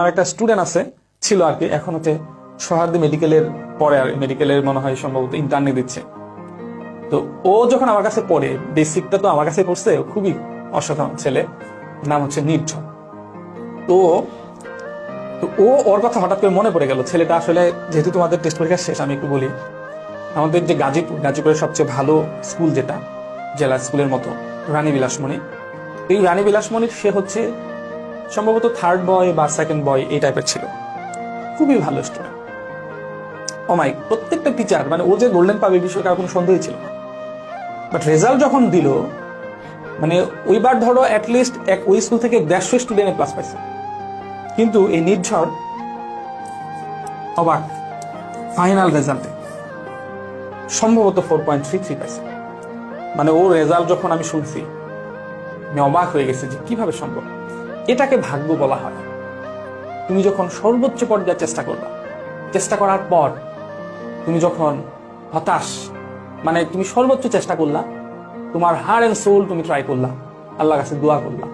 আমার একটা স্টুডেন্ট আছে, ছিল আর কি, এখন হচ্ছে সোহার্দি মেডিকেলের পরে, আর মেডিকেলের মনে হয় সম্ভবত ইন্টার্নি দিচ্ছে। তো ও যখন আমার কাছে পড়ে, বেসিকটা তো আমার কাছে পড়ছে, খুবই অসাধারণ ছেলে, নাম হচ্ছে নির্ঝর। তো ও ওর কথা হঠাৎ করে মনে পড়ে গেল। ছেলেটা আসলে, যেহেতু তোমাদের টেস্ট পরীক্ষা শেষ, আমি একটু বলি, আমাদের যে গাজীপুরের সবচেয়ে ভালো স্কুল, যেটা জেলা স্কুলের মতো, রানী বিলাসমণি, এই রানী বিলাসমণির সে হচ্ছে সম্ভবত থার্ড বয় বা সেকেন্ড বয় এই টাইপের ছিল, খুবই ভালো স্টুডেন্ট। ও মাই, প্রত্যেকটা টিচার, মানে ও যে গোল্ডেন পাবে বিষয়ে কার কোনো সন্দেহই ছিল না। বাট রেজাল্ট যখন দিল, মানে ওইবার ধরো অ্যাটলিস্ট ওই স্কুল থেকে 150 স্টুডেন্ট প্লাস পাইছে, কিন্তু এই নির্ঝর অবাক, ফাইনাল রেজাল্টে সম্ভবত 4.33 পাইছে। মানে ওর রেজাল্ট যখন আমি শুনছি, আমি অবাক হয়ে গেছি যে কিভাবে সম্ভব। এটাকে ভাগ্য বলা হয়। তুমি যখন সর্বোচ্চ পর্যায়ে চেষ্টা করবা, চেষ্টা করার পর তুমি যখন হতাশ, মানে তুমি সর্বোচ্চ চেষ্টা করলা, তোমার হার্ট এন্ড সোল তুমি ট্রাই করলা, আল্লাহর কাছে দোয়া করলা,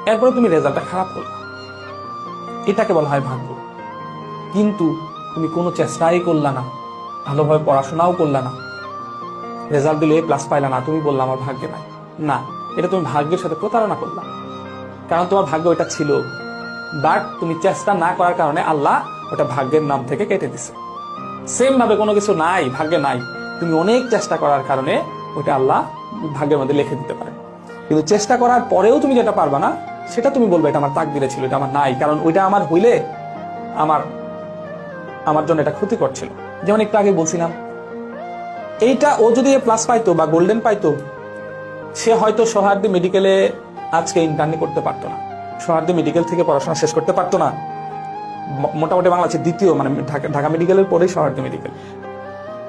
এরপরে তুমি রেজাল্টটা খারাপ করলা, এটাকে বলা হয় ভাগ্য। কিন্তু তুমি কোনো চেষ্টাই করলা না, ভালোভাবে পড়াশোনাও করলা না, রেজাল্ট দিলে প্লাস পাইলা না, তুমি বললা আমার ভাগ্যে নাই। না, এটা তুমি ভাগ্যের সাথে প্রতারণা করলা, কারণ তোমার ভাগ্য এটা ছিল, বাট তুমি চেষ্টা না করার কারণে আল্লাহ ওটা ভাগ্যের নাম থেকে কেটে দিছে। সেম ভাবে কোনো কিছু নাই, ভাগ্যে নাই, তুমি অনেক চেষ্টা করার কারণে ওটা আল্লাহ ভাগ্যের মধ্যে লিখে দিতে পারে। কিন্তু চেষ্টা করার পরেও তুমি যেটা পারবা না, সেটা তুমি বলবে এটা আমার তাকদিরে ছিল, এটা আমার নাই, কারণ ওইটা আমার হইলে আমার জন্য এটা ক্ষতিকর ছিল। যেমন একটু আগে বলছিলাম, এইটা ও যদি প্লাস পাইতো বা গোল্ডেন পাইতো, সে হয়তো সোহার্দি মেডিকেলে আজকে ইন্টার্নি করতে পারতো না, সোহার্দি মেডিকেল থেকে পড়াশোনা শেষ করতে পারতো না। মোটামুটি বাংলাদেশের দ্বিতীয়, মানে ঢাকা মেডিকেলের পরেই সোহার্দি মেডিকেল।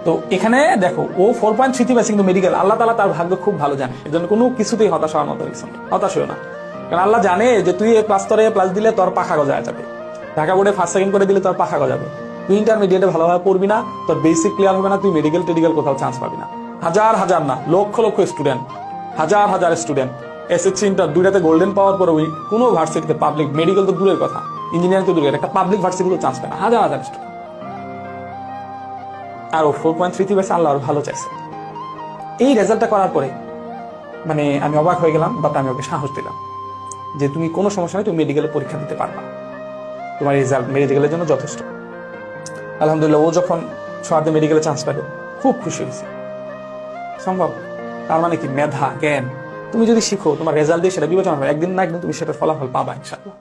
তো এখানে দেখো, ও 4.33 পাইছে, কিন্তু মেডিকেল, আল্লাহ তাআলা তার ভাগ্য খুব ভালো জানে, এর জন্য কোনো কিছুতেই হতাশ হওয়ার মতো কিছু না, হতাশ হইও না। কারণ আল্লাহ জানে যে তুই প্লাস দিলে তোর পাখা গজায় যাবে, ঢাকা বোর্ডে ফার্স্ট সেকেন্ড করে দিলে তোর পাখা গজাবে, তুই ইন্টারমিডিয়েটে ভালোভাবে পড়বি না, তোর বেসিক ক্লিয়ার হবে না, তুই মেডিকেল কোথাও চান্স পাবি না। হাজার হাজার না, লক্ষ লক্ষ স্টুডেন্ট, হাজার হাজার স্টুডেন্ট এসএসসি ইন্টার দুইটাতে গোল্ডেন পাওয়ার পরে ওই কোনো ভার্সিটিতে, পাবলিক মেডিকেল তো দূরের কথা, ইঞ্জিনিয়ারিং তো দূরের, একটা পাবলিক ভার্সিটিতে চান্স পায় না, হাজার হাজার স্টুডেন্ট। আর ও 4.33 পাইছে, আল্লাহ আরো ভালো চাইছে। এই রেজাল্টটা করার পরে মানে আমি অবাক হয়ে গেলাম, বাট আমি ওকে সাহস দিলাম যে তুমি কোনো সমস্যা নেই, তুমি মেডিকেলে পরীক্ষা দিতে পারবা, তোমার রেজাল্ট মেডিকেলের জন্য যথেষ্ট। আলহামদুলিল্লাহ, ও যখন সোহার্দি মেডিকেলে চান্স পেল, খুব খুশি হয়েছে। সম্ভব, তার মানে কি মেধা, জ্ঞান তুমি যদি শিখো, তোমার রেজাল্ট দিয়ে সেটা বিবেচনা হবে, একদিন না একদিন তুমি সেটার ফলাফল পাবা ইনশাআল্লাহ।